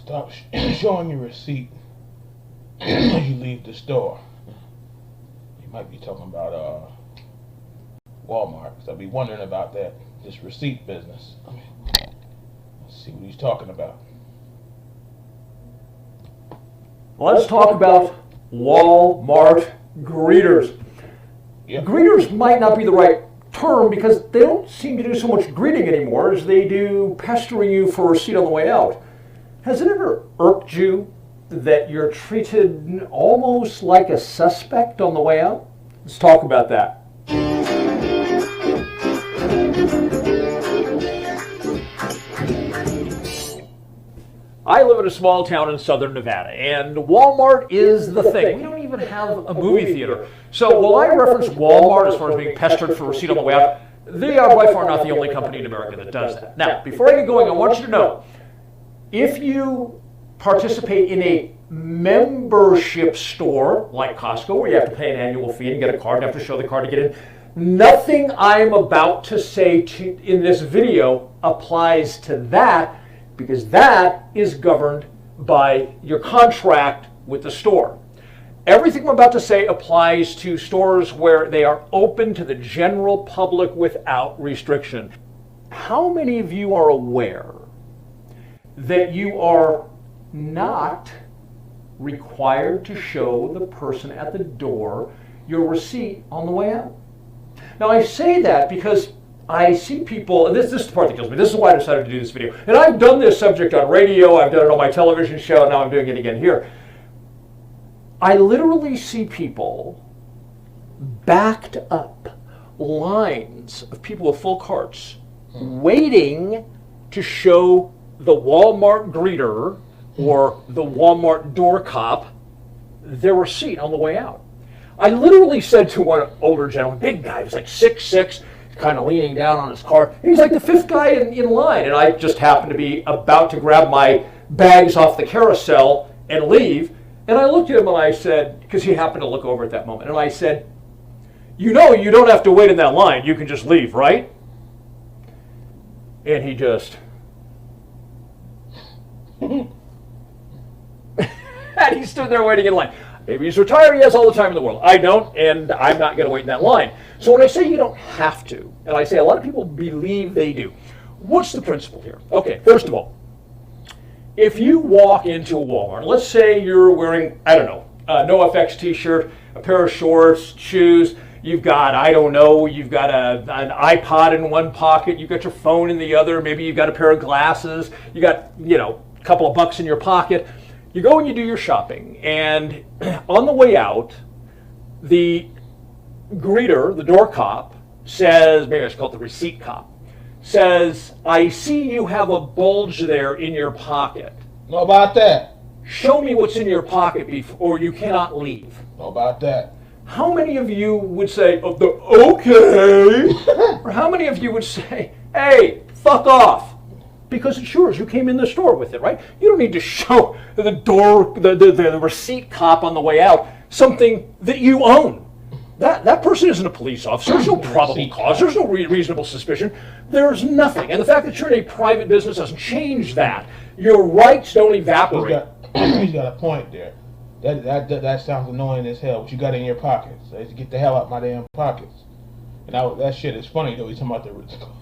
Stop showing your receipt as you leave the store. You might be talking about Walmart, because I'll be wondering about this receipt business. Let's see what he's talking about. Let's talk about Walmart greeters. Yep. Greeters might not be the right term because they don't seem to do so much greeting anymore as they do pestering you for a receipt on the way out. Has it ever irked you that you're treated almost like a suspect on the way out? Let's talk about that. I live in a small town in southern Nevada, and Walmart is the thing. We don't even have a movie theater. So while I reference Walmart as far as being pestered for a receipt on the way out, they are by far not the only company in America that does that. Now, before I get going, I want you to know, if you participate in a membership store like Costco, where you have to pay an annual fee and get a card and have to show the card to get in, nothing I'm about to say in this video applies to that, because that is governed by your contract with the store. Everything I'm about to say applies to stores where they are open to the general public without restriction. How many of you are aware that you are not required to show the person at the door your receipt on the way out? Now, I say that because I see people, and this is the part that kills me. This is why I decided to do this video. And I've done this subject on radio, I've done it on my television show, and now I'm doing it again here. I literally see people backed up, lines of people with full carts, waiting to show the Walmart greeter or the Walmart door cop their receipt on the way out. I literally said to one older gentleman, big guy, he was like 6'6", kind of leaning down on his car. He's like the fifth guy in line, and I just happened to be about to grab my bags off the carousel and leave, and I looked at him and I said, because he happened to look over at that moment, and I said, you know you don't have to wait in that line, you can just leave, right? And he just... and he stood there waiting in line. Maybe he's retired, he has all the time in the world. I don't, and I'm not going to wait in that line. So when I say you don't have to, and I say a lot of people believe they do, what's the principle here? Okay, first of all, if you walk into a Walmart, let's say you're wearing, I don't know, a NoFX t-shirt, a pair of shorts, shoes, you've got, I don't know, you've got an iPod in one pocket, you've got your phone in the other, maybe you've got a pair of glasses, you got, a couple of bucks in your pocket. You go and you do your shopping, and on the way out, the greeter, the door cop, says, maybe I should call it the receipt cop, says, I see you have a bulge there in your pocket. Know about that? Show me what's in your pocket or you cannot leave. Know about that? How many of you would say, okay? Or how many of you would say, hey, fuck off? Because it's yours. You came in the store with it, right? You don't need to show the receipt cop on the way out something that you own. That person isn't a police officer. There's no probable cause. There's no reasonable suspicion. There's nothing. And the fact that you're in a private business doesn't change that. Your rights don't evaporate. He's got a point there. That sounds annoying as hell. What you got in your pockets? Get the hell out of my damn pockets. And that shit is funny though. He's talking about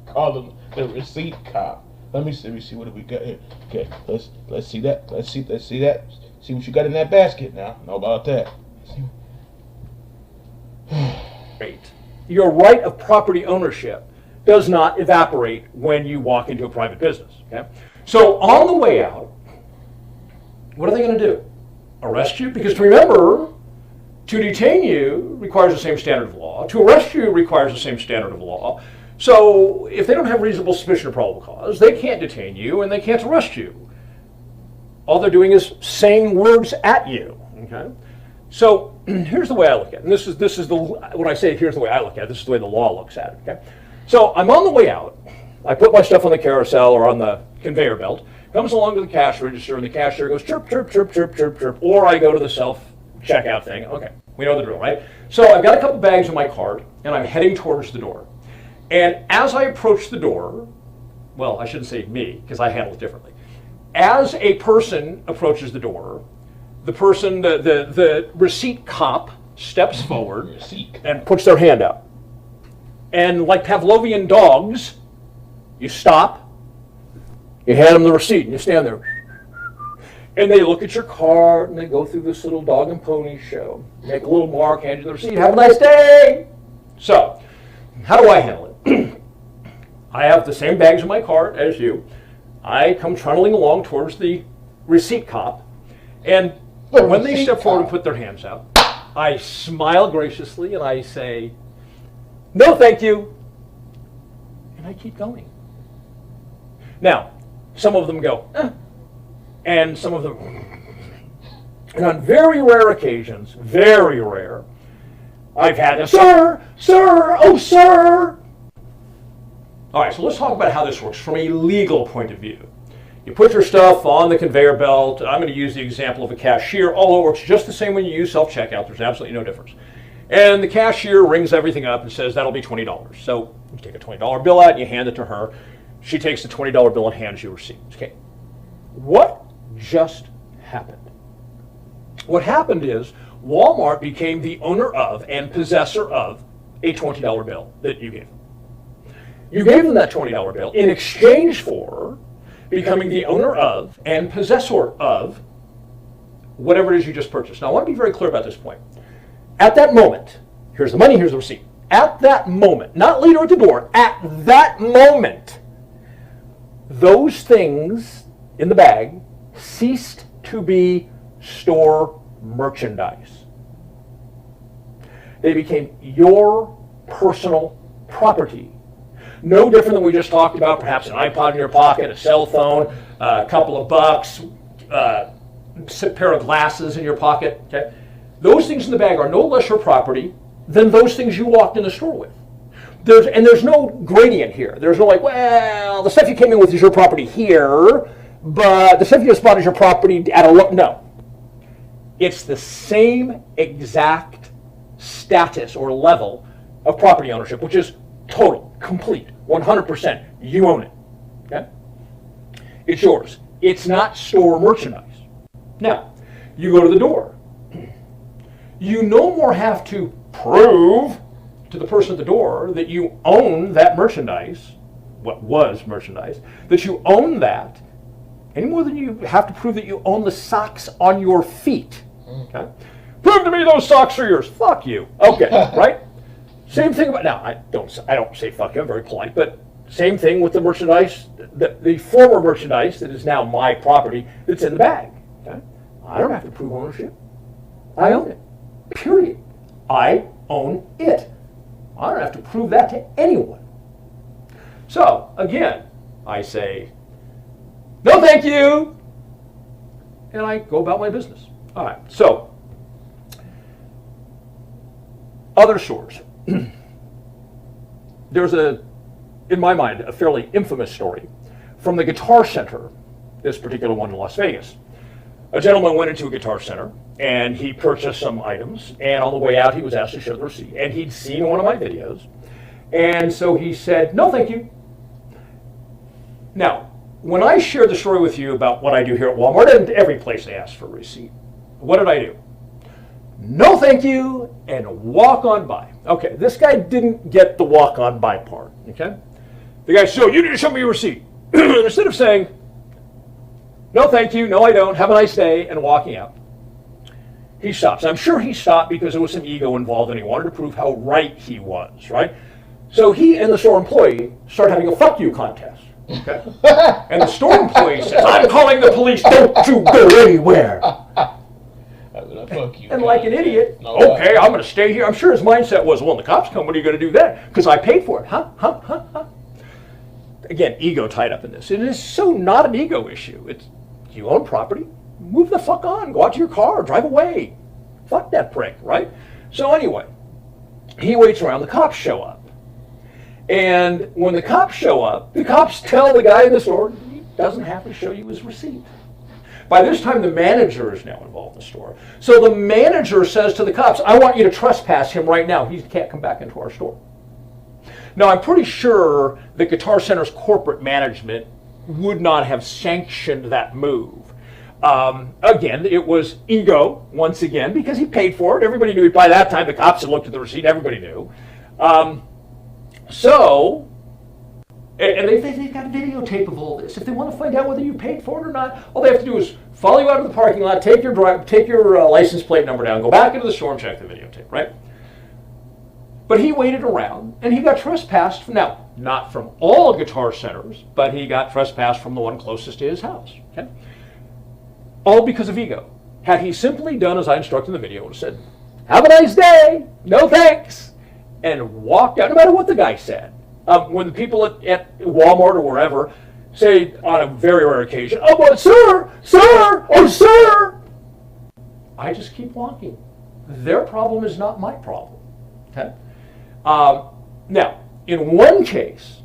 call them the receipt cop. Let me see what do we got here. Okay, let's see that. Let's see that. See what you got in that basket now. Know about that. Great. Your right of property ownership does not evaporate when you walk into a private business. Okay? So on the way out, what are they going to do? Arrest you? Because remember, to detain you requires the same standard of law. To arrest you requires the same standard of law. So if they don't have reasonable suspicion or probable cause, they can't detain you and they can't arrest you. All they're doing is saying words at you. Okay? So here's the way I look at it. And this is when I say here's the way I look at it, this is the way the law looks at it. Okay? So I'm on the way out. I put my stuff on the carousel or on the conveyor belt. Comes along to the cash register and the cashier goes chirp, chirp, chirp, chirp, chirp, chirp. Or I go to the self-checkout thing. Okay, we know the drill, right? So I've got a couple bags in my cart and I'm heading towards the door. And as I approach the door, well, I shouldn't say me because I handle it differently. as a person approaches the door, the person, the receipt cop steps forward and puts their hand out. And like Pavlovian dogs, you stop, you hand them the receipt, and you stand there. And they look at your card, and they go through this little dog and pony show. Make a little mark, hand you the receipt, have a nice day! So, how do I handle it? I have the same bags in my cart as you. I come trundling along towards the receipt cop, and when they step forward and put their hands out, I smile graciously and I say, "No, thank you," and I keep going. Now, some of them go, and some of them, and on very rare occasions, very rare, I've had a, "Sir, sir, oh, sir." All right, so let's talk about how this works from a legal point of view. You put your stuff on the conveyor belt. I'm going to use the example of a cashier, although it works just the same when you use self-checkout. There's absolutely no difference. And the cashier rings everything up and says, "That'll be $20. So you take a $20 bill out and you hand it to her. She takes the $20 bill and hands you a receipt. Okay. What just happened? What happened is Walmart became the owner of and possessor of a $20 bill that you gave them. You gave them that $20 bill in exchange for becoming the owner of and possessor of whatever it is you just purchased. Now, I want to be very clear about this point. At that moment, here's the money, here's the receipt. At that moment, not later at the door, at that moment, those things in the bag ceased to be store merchandise. They became your personal property. No different than we just talked about, perhaps an iPod in your pocket, a cell phone, a couple of bucks, a pair of glasses in your pocket. Okay? Those things in the bag are no less your property than those things you walked in the store with. There's no gradient here. There's no like, well, the stuff you came in with is your property here, but the stuff you just bought is your property at a no. It's the same exact status or level of property ownership, which is total, complete, 100%. You own it. Okay? It's yours. It's not store merchandise. Now, you go to the door. You no more have to prove to the person at the door that you own that merchandise, what was merchandise, that you own that, any more than you have to prove that you own the socks on your feet. Okay? Prove to me those socks are yours. Fuck you. Okay, right? Same thing about, now, I don't say fuck you, I'm very polite, but same thing with the merchandise, the former merchandise that is now my property that's in the bag. Okay? I don't have to prove ownership. I own it. Period. I own it. I don't have to prove that to anyone. So, again, I say, "No thank you," and I go about my business. All right, so, other stores. There's in my mind, a fairly infamous story from the Guitar Center, this particular one in Las Vegas. A gentleman went into a Guitar Center and he purchased some items, and on the way out he was asked to show the receipt, and he'd seen one of my videos, and so he said, "No thank you." Now, when I shared the story with you about what I do here at Walmart, and every place they ask for a receipt, what did I do? "No thank you," and walk on by. Okay, this guy didn't get the walk on by part, okay? The guy said, "So you need to show me your receipt." Instead of saying, "No thank you, no I don't, have a nice day," and walking out, he stops. I'm sure he stopped because there was some ego involved and he wanted to prove how right he was, right? So he and the store employee start having a fuck you contest. Okay? And the store employee says, "I'm calling the police, don't you go anywhere." And like an idiot, "Okay, I'm going to stay here." I'm sure his mindset was, "Well, when the cops come, what are you going to do then? Because I paid for it." Huh? Again, ego tied up in this. It is so not an ego issue. It's, you own property, move the fuck on, go out to your car, drive away. Fuck that prick, right? So anyway, he waits around, the cops show up. And when the cops show up, the cops tell the guy in the store, he doesn't have to show you his receipt. By this time, the manager is now involved in the store. So the manager says to the cops, "I want you to trespass him right now. He can't come back into our store." Now, I'm pretty sure the Guitar Center's corporate management would not have sanctioned that move. Again, it was ego, once again, because he paid for it. Everybody knew. By that time, the cops had looked at the receipt. Everybody knew. And they've got a videotape of all this. If they want to find out whether you paid for it or not, all they have to do is follow you out of the parking lot, take your license plate number down, go back into the store and check the videotape, right? But he waited around, and he got trespassed. Now, not from all Guitar Centers, but he got trespassed from the one closest to his house. Okay? All because of ego. Had he simply done as I instructed in the video and said, "Have a nice day, no thanks," and walked out, no matter what the guy said. When the people at Walmart or wherever say on a very rare occasion, "Oh, but sir, oh, sir," I just keep walking. Their problem is not my problem. Okay? Now, in one case,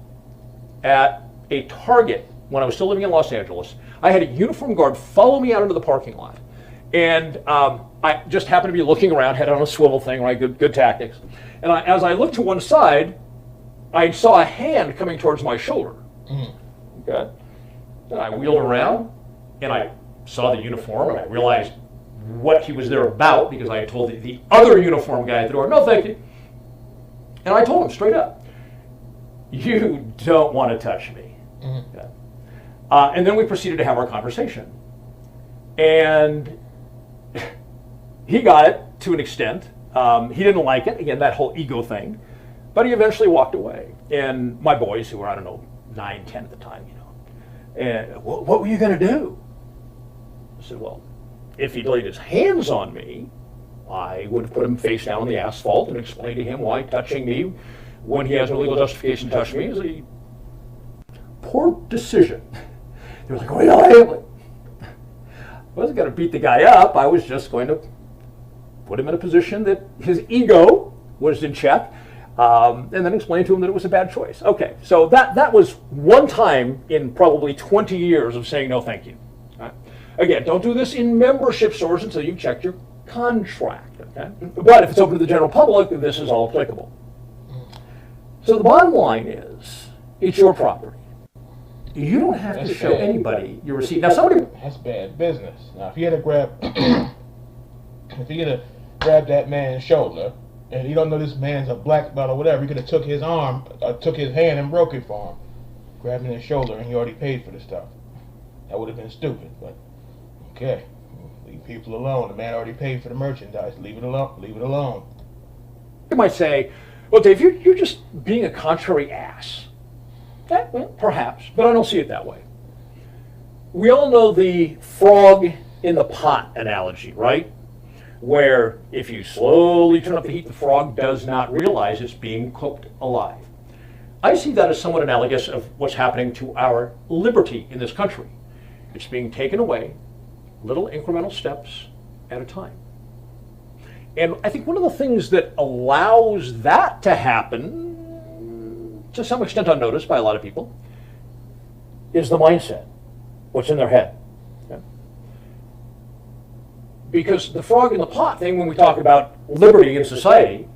at a Target, when I was still living in Los Angeles, I had a uniformed guard follow me out into the parking lot. And I just happened to be looking around, head on a swivel thing, right? Good tactics. And as I looked to one side, I saw a hand coming towards my shoulder. Okay. And I wheeled around, and I saw the uniform, and I realized what he was there about, because I had told the other uniform guy at the door, "No, thank you." And I told him straight up, "You don't want to touch me." Okay. And then we proceeded to have our conversation. And he got it to an extent. He didn't like it, again, that whole ego thing. But he eventually walked away. And my boys, who were, I don't know, 9, 10 at the time, and what were you going to do? I said, well, if he'd laid his hands on me, I would have put him face down on the asphalt and explained to him why touching me when he has no legal justification to touch me is a poor decision. They were like, "Oh, I wasn't going to beat the guy up. I was just going to put him in a position that his ego was in check, and then explain to him that it was a bad choice." Okay, so that was one time in probably 20 years of saying no thank you. Right? Again, don't do this in membership stores until you've checked your contract. Okay? But if it's open to the general public, this is all applicable. So the bottom line is, it's your property. You don't have to show anybody your receipt. Now, that's bad business. Now, if you had to grab that man's shoulder, and you don't know this man's a black belt or whatever, you could have took his arm, took his hand and broke it for him, grabbing his shoulder, and he already paid for the stuff. That would have been stupid, but okay. Leave people alone. The man already paid for the merchandise. Leave it alone. Leave it alone. You might say, "Well, Dave, you're just being a contrary ass." Well, perhaps, but I don't see it that way. We all know the frog in the pot analogy, right? Where if you slowly turn up the heat, the frog does not realize it's being cooked alive. I see that as somewhat analogous of what's happening to our liberty in this country. It's being taken away, little incremental steps at a time. And I think one of the things that allows that to happen, to some extent unnoticed by a lot of people, is the mindset, what's in their head. Okay? Because the frog in the pot thing, when we talk about liberty in society,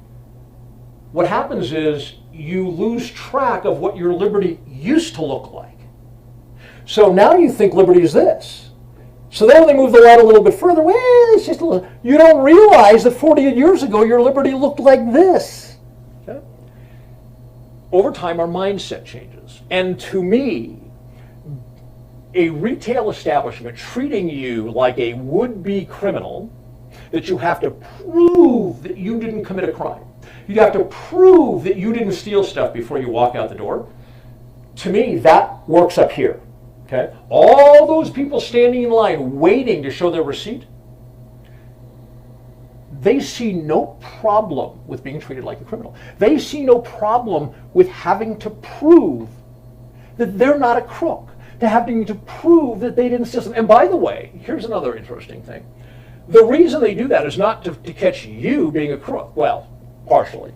what happens is you lose track of what your liberty used to look like. So now you think liberty is this. So then when they move the line a little bit further, well, it's just a little, you don't realize that 40 years ago your liberty looked like this. Okay? Over time, our mindset changes. And to me, a retail establishment treating you like a would-be criminal, that you have to prove that you didn't commit a crime. You have to prove that you didn't steal stuff before you walk out the door. To me, that works up here. Okay? All those people standing in line waiting to show their receipt, they see no problem with being treated like a criminal. They see no problem with having to prove that they're not a crook, to having to prove that they didn't steal something. And by the way, here's another interesting thing. The reason they do that is not to catch you being a crook. Well, partially.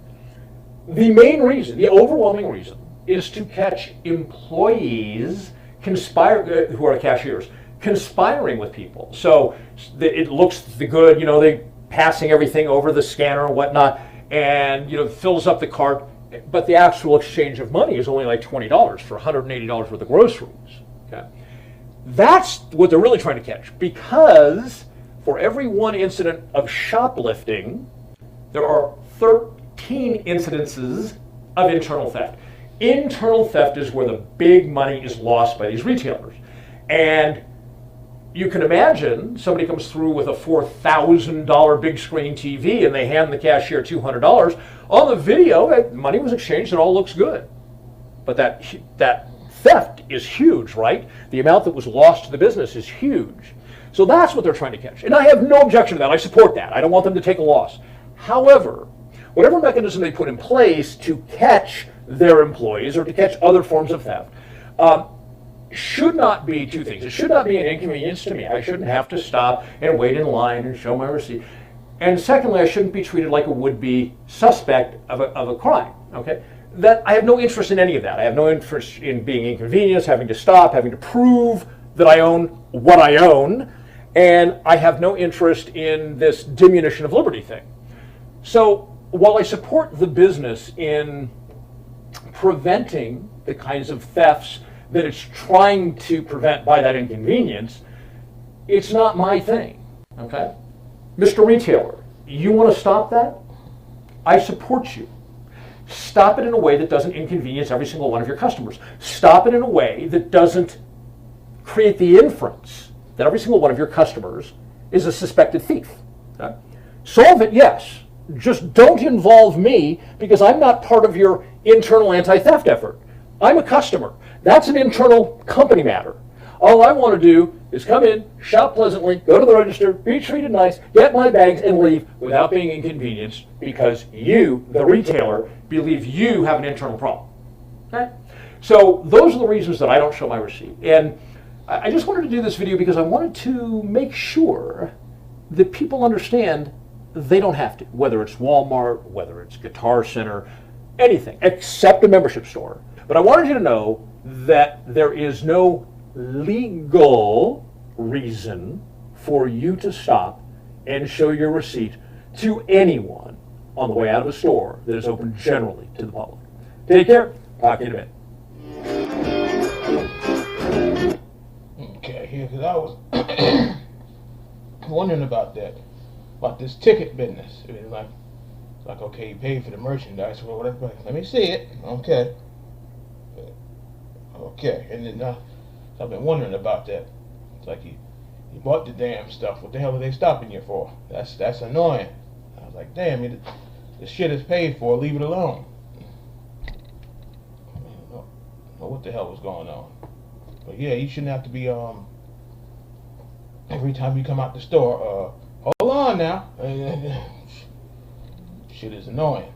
The main reason, the overwhelming reason, is to catch employees who are cashiers, conspiring with people. So it looks the good, they passing everything over the scanner and whatnot, and fills up the cart, but the actual exchange of money is only like $20 for $180 worth of groceries. Okay? That's what they're really trying to catch, because for every 1 incident of shoplifting, there are 13 incidences of internal theft. Internal theft is where the big money is lost by these retailers. And you can imagine somebody comes through with a $4,000 big screen TV and they hand the cashier $200. On the video, money was exchanged, it all looks good. But that theft is huge, right? The amount that was lost to the business is huge. So that's what they're trying to catch. And I have no objection to that. I support that. I don't want them to take a loss. However, whatever mechanism they put in place to catch their employees or to catch other forms of theft should not be two things. It should not be an inconvenience to me. I shouldn't have to stop and wait in line and show my receipt. And secondly, I shouldn't be treated like a would-be suspect of a crime. Okay? That I have no interest in any of that. I have no interest in being inconvenienced, having to stop, having to prove that I own what I own, and I have no interest in this diminution of liberty thing. So while I support the business in preventing the kinds of thefts that it's trying to prevent by that inconvenience, it's not my thing, okay? Mr. Retailer, you want to stop that? I support you. Stop it in a way that doesn't inconvenience every single one of your customers. Stop it in a way that doesn't create the inference that every single one of your customers is a suspected thief. Okay? Solve it, yes. Just don't involve me, because I'm not part of your internal anti-theft effort. I'm a customer. That's an internal company matter. All I want to do is come in, shop pleasantly, go to the register, be treated nice, get my bags, and leave without being inconvenienced because you, the retailer, believe you have an internal problem. Okay? So those are the reasons that I don't show my receipt. And I just wanted to do this video because I wanted to make sure that people understand they don't have to, whether it's Walmart, whether it's Guitar Center, anything except a membership store. But I wanted you to know that there is no legal reason for you to stop and show your receipt to anyone on the way out of a store that is open generally to the public. Take care. Talk to you in a minute. Okay, here, because I was wondering about this ticket business. It's like, okay, you paid for the merchandise, well, whatever. Let me see it. Okay. Okay, and then I've been wondering about that. It's like you bought the damn stuff. What the hell are they stopping you for? That's annoying. I was like, damn, the shit is paid for. Leave it alone. I don't know what the hell was going on. But yeah, you shouldn't have to be every time you come out the store. Hold on now. Shit is annoying.